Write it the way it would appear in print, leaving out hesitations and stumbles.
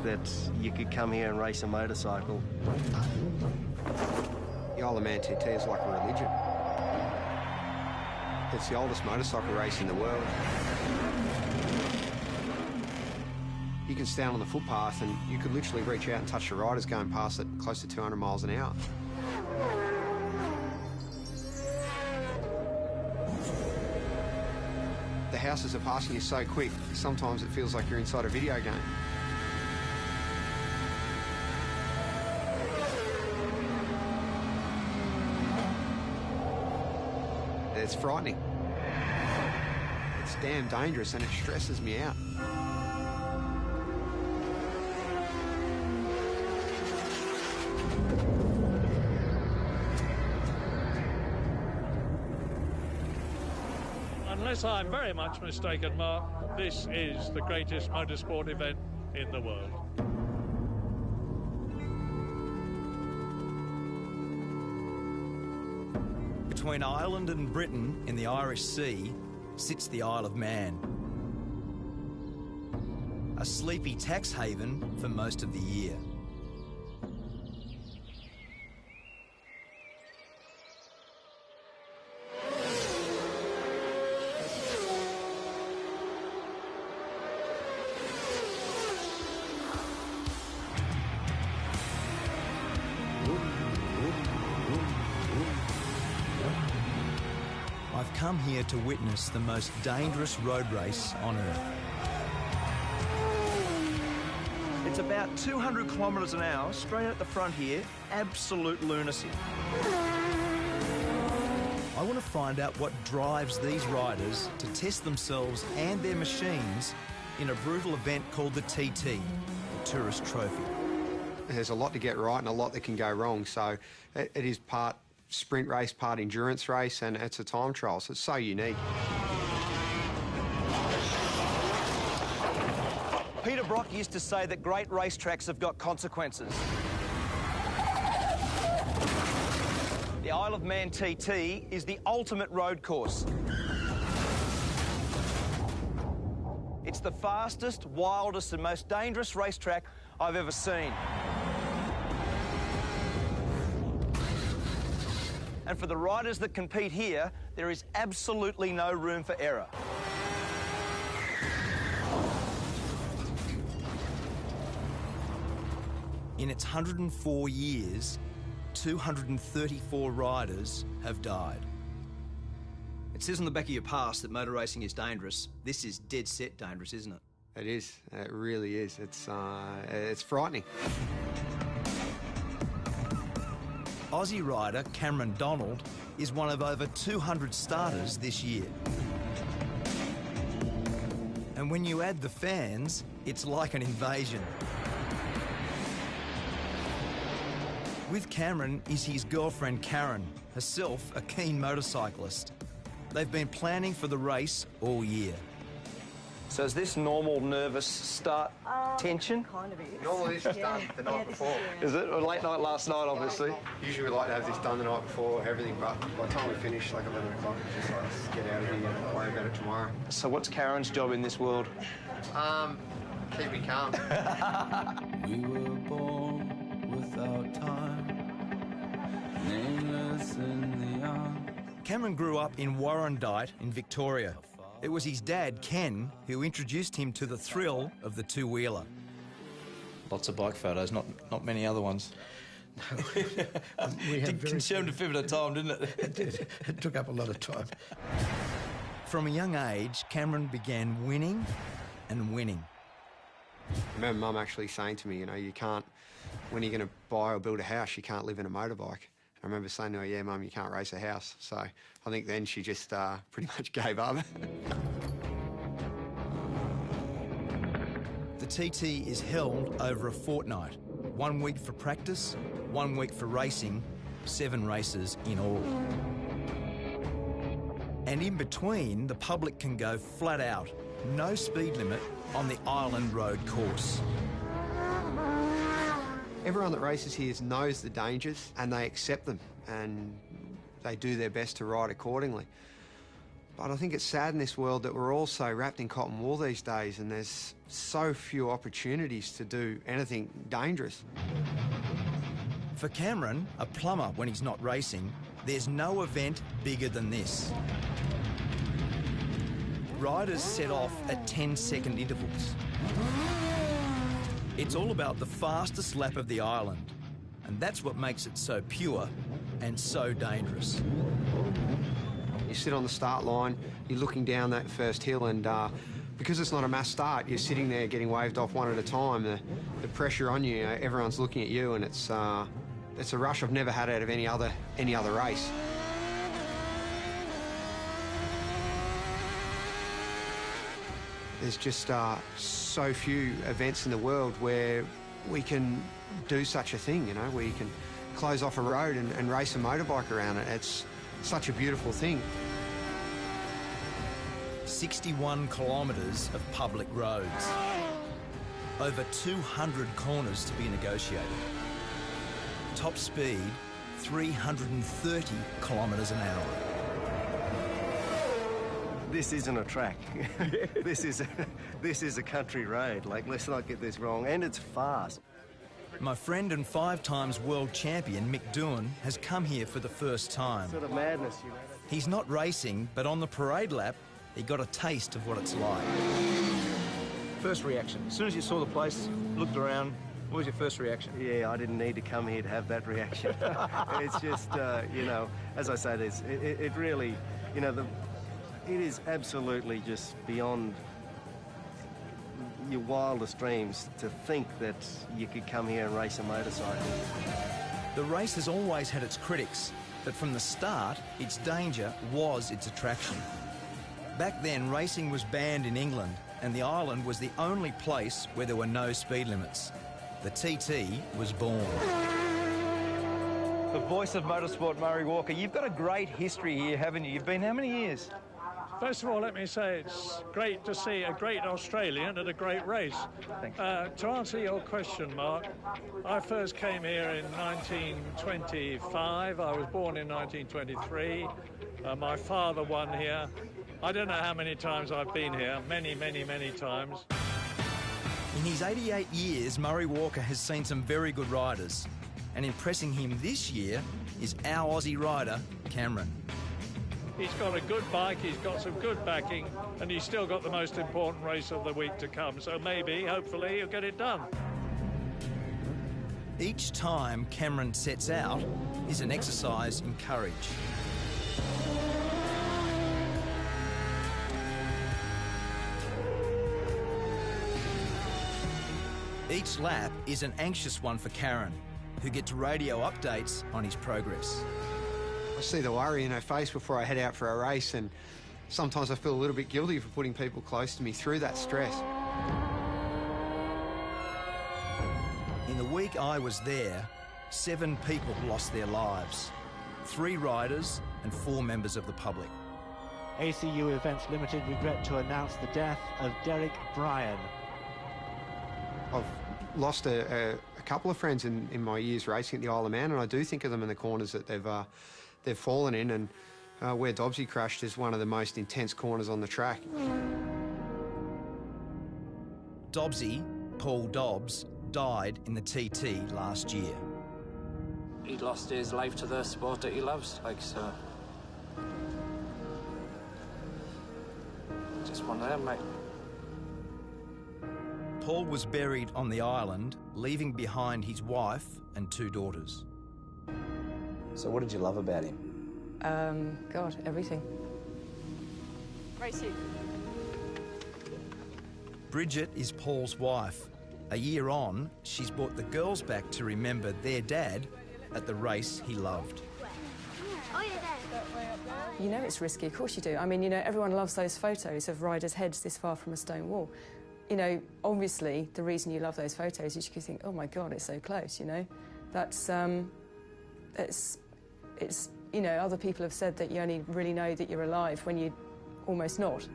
that you could come here and race a motorcycle. The Isle of Man TT is like a religion. It's the oldest motorcycle race in the world. You can stand on the footpath and you could literally reach out and touch the riders going past at close to 200 miles an hour. The houses are passing you so quick, sometimes it feels like you're inside a video game. It's frightening. It's damn dangerous and it stresses me out. Unless I'm very much mistaken, Mark, this is the greatest motorsport event in the world. Between Ireland and Britain in the Irish Sea sits the Isle of Man. A sleepy tax haven for most of the year. I've come here to witness the most dangerous road race on Earth. It's about 200 kilometres an hour, straight at the front here, absolute lunacy. I want to find out what drives these riders to test themselves and their machines in a brutal event called the TT, the Tourist Trophy. There's a lot to get right and a lot that can go wrong, so it is part sprint race, part endurance race, and it's a time trial, so it's so unique. Peter Brock used to say that great racetracks have got consequences. The Isle of Man TT is the ultimate road course. It's the fastest, wildest and most dangerous racetrack I've ever seen. And for the riders that compete here, there is absolutely no room for error. In its 104 years, 234 riders have died. It says on the back of your pass that motor racing is dangerous. This is dead set dangerous, isn't it? It is. It really is. It's frightening. Aussie rider Cameron Donald is one of over 200 starters this year. And when you add the fans, it's like an invasion. With Cameron is his girlfriend Karen, herself a keen motorcyclist. They've been planning for the race all year. So is this normal nervous start tension? Kind of is. Normally this is done the night before. Is it? A late night last night, obviously. Usually we like to have this done the night before, everything, but by the time we finish, like 11 o'clock, it's just like, let's get out of here and worry about it tomorrow. So what's Karen's job in this world? Keep me calm. We were born without time, nameless in the arms. Cameron grew up in Warrandyte in Victoria. It was his dad, Ken, who introduced him to the thrill of the two-wheeler. Lots of bike photos, not many other ones. No, we had consumed a fair bit of time, didn't it? It did. It took up a lot of time. From a young age, Cameron began winning and winning. I remember Mum actually saying to me, you know, you can't, when you're going to buy or build a house, you can't live in a motorbike. I remember saying to her, yeah, Mum, you can't race a house. So I think then she just pretty much gave up. The TT is held over a fortnight. 1 week for practice, 1 week for racing, 7 races in all. And in between, the public can go flat out, no speed limit on the Island Road course. Everyone that races here knows the dangers and they accept them and they do their best to ride accordingly. But I think it's sad in this world that we're all so wrapped in cotton wool these days, and there's so few opportunities to do anything dangerous. For Cameron, a plumber when he's not racing, there's no event bigger than this. Riders set off at 10-second intervals. It's all about the fastest lap of the island, and that's what makes it so pure and so dangerous. You sit on the start line, you're looking down that first hill, and because it's not a mass start, you're sitting there getting waved off one at a time. The pressure on you, everyone's looking at you, and it's a rush I've never had out of any other race. There's just so few events in the world where we can do such a thing, you know, where you can close off a road and race a motorbike around it. It's such a beautiful thing. 61 kilometres of public roads. Over 200 corners to be negotiated. Top speed, 330 kilometres an hour. This isn't a track. This is a country road. Like, let's not get this wrong. And it's fast. My friend and 5-times world champion Mick Doohan has come here for the first time. Sort of madness, you know. He's not racing, but on the parade lap, he got a taste of what it's like. First reaction, as soon as you saw the place, looked around, what was your first reaction? Yeah, I didn't need to come here to have that reaction. It's just, you know, as I say, it really, you know, it is absolutely just beyond your wildest dreams to think that you could come here and race a motorcycle. The race has always had its critics, but from the start, its danger was its attraction. Back then, racing was banned in England, and the island was the only place where there were no speed limits. The TT was born. The voice of motorsport, Murray Walker. You've got a great history here, haven't you? You've been how many years? First of all, let me say it's great to see a great Australian at a great race. Thanks. To answer your question, Mark, I first came here in 1925. I was born in 1923. My father won here. I don't know how many times I've been here. Many, many, many times. In his 88 years, Murray Walker has seen some very good riders. And impressing him this year is our Aussie rider, Cameron. He's got a good bike, he's got some good backing, and he's still got the most important race of the week to come. So maybe, hopefully, he'll get it done. Each time Cameron sets out is an exercise in courage. Each lap is an anxious one for Karen, who gets radio updates on his progress. I see the worry in her face before I head out for a race, and sometimes I feel a little bit guilty for putting people close to me through that stress. In the week I was there, 7 people lost their lives. 3 riders and 4 members of the public. ACU Events Limited regret to announce the death of Derek Bryan. I've lost a couple of friends in my years racing at the Isle of Man, and I do think of them in the corners that they've fallen in, and where Dobbsy crashed is one of the most intense corners on the track. Dobbsy, Paul Dobbs, died in the TT last year. He lost his life to the sport that he loves, like, so. Just one of them, mate. Paul was buried on the island, leaving behind his wife and 2 daughters. So what did you love about him? God, everything. Racing. Bridget is Paul's wife. A year on, she's brought the girls back to remember their dad at the race he loved. You know it's risky, of course you do. I mean, you know, everyone loves those photos of riders' heads this far from a stone wall. You know, obviously, the reason you love those photos is you think, oh my God, it's so close, you know? That's, it's, you know, other people have said that you only really know that you're alive when you're almost not.